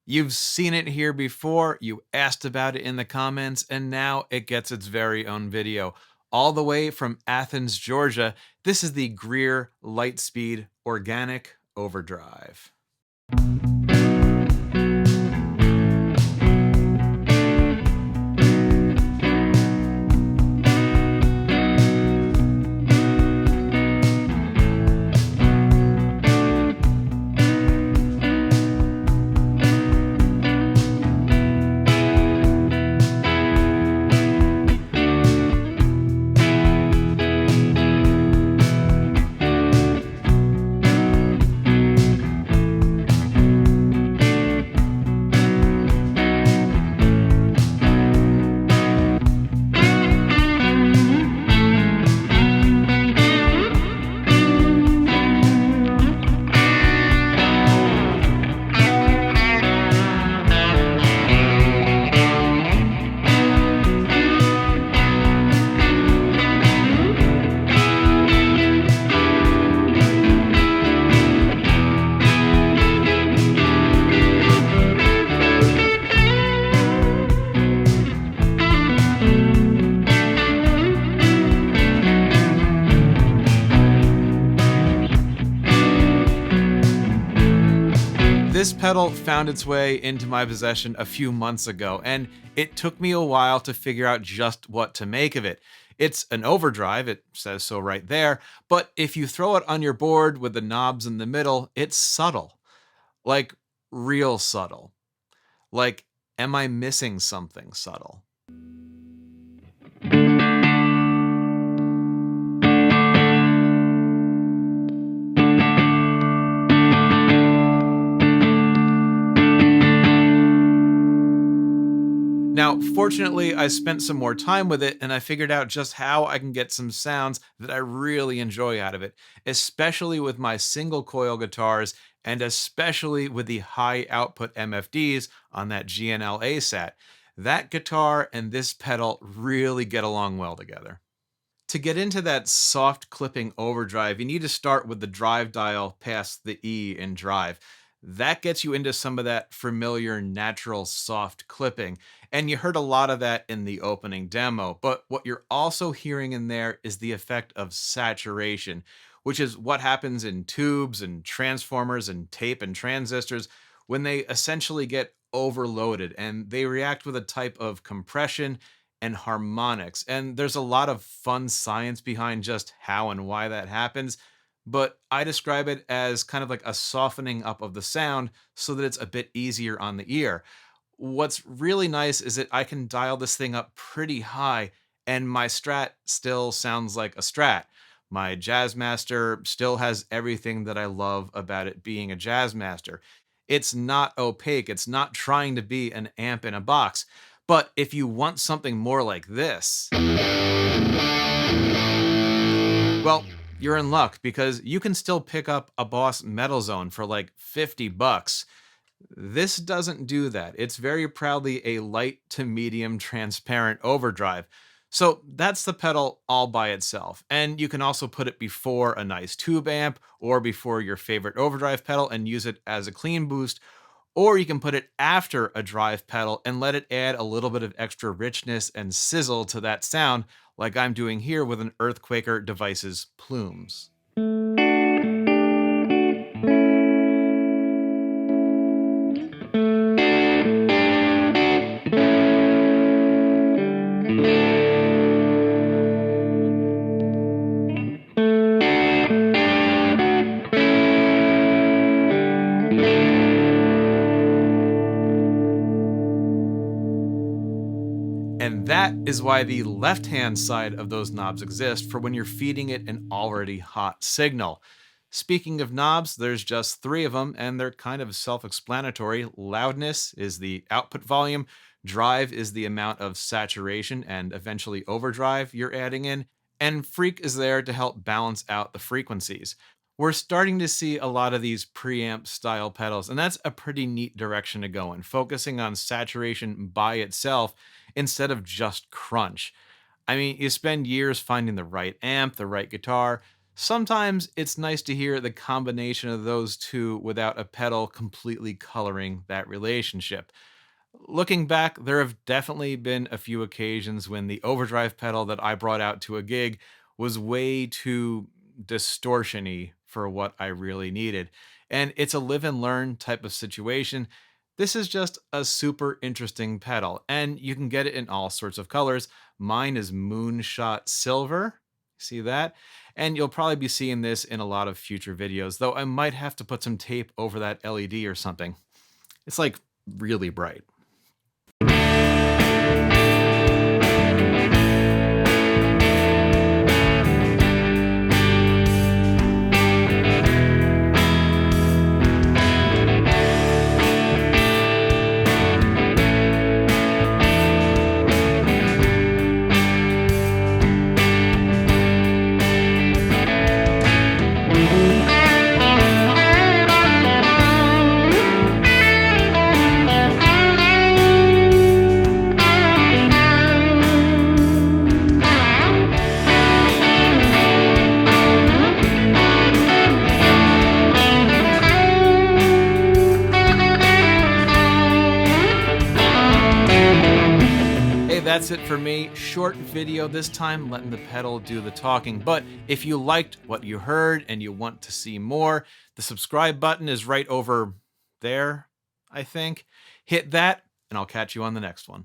You've seen it here before, you asked about it in the comments, and now it gets its very own video. All the way from Athens, Georgia, this is the Greer Lightspeed Organic Overdrive. This pedal found its way into my possession a few months ago, and it took me a while to figure out just what to make of it. It's an overdrive, it says so right there, but if you throw it on your board with the knobs in the middle, it's subtle. Like, real subtle. Like, am I missing something subtle? Now, fortunately, I spent some more time with it and I figured out just how I can get some sounds that I really enjoy out of it, especially with my single coil guitars and especially with the high output MFDs on that GNL ASAT. That guitar and this pedal really get along well together. To get into that soft clipping overdrive, you need to start with the drive dial past the E in drive. That gets you into some of that familiar natural soft clipping. And you heard a lot of that in the opening demo. But what you're also hearing in there is the effect of saturation, which is what happens in tubes and transformers and tape and transistors when they essentially get overloaded and they react with a type of compression and harmonics. And there's a lot of fun science behind just how and why that happens. But I describe it as kind of like a softening up of the sound so that it's a bit easier on the ear. What's really nice is that I can dial this thing up pretty high and my Strat still sounds like a Strat. My Jazzmaster still has everything that I love about it being a Jazzmaster. It's not opaque, it's not trying to be an amp in a box. But if you want something more like this, well, you're in luck because you can still pick up a Boss Metal Zone for like 50 bucks. This doesn't do that. It's very proudly a light to medium transparent overdrive. So that's the pedal all by itself. And you can also put it before a nice tube amp or before your favorite overdrive pedal and use it as a clean boost. Or you can put it after a drive pedal and let it add a little bit of extra richness and sizzle to that sound, like I'm doing here with an Earthquaker Devices Plumes. And that is why the left-hand side of those knobs exist for when you're feeding it an already hot signal. Speaking of knobs, there's just three of them, and they're kind of self-explanatory. Loudness is the output volume, drive is the amount of saturation and eventually overdrive you're adding in, and freak is there to help balance out the frequencies. We're starting to see a lot of these preamp style pedals, and that's a pretty neat direction to go in, focusing on saturation by itself instead of just crunch. I mean, you spend years finding the right amp, the right guitar, Sometimes it's nice to hear the combination of those two without a pedal completely coloring that relationship. Looking back, there have definitely been a few occasions when the overdrive pedal that I brought out to a gig was way too distortiony for what I really needed. And it's a live and learn type of situation. This is just a super interesting pedal, and you can get it in all sorts of colors. Mine is moonshot silver. See that? And you'll probably be seeing this in a lot of future videos, though I might have to put some tape over that LED or something. It's like really bright. Hey, that's it for me. Short video this time, letting the pedal do the talking. But if you liked what you heard and you want to see more, the subscribe button is right over there, I think. Hit that, and I'll catch you on the next one.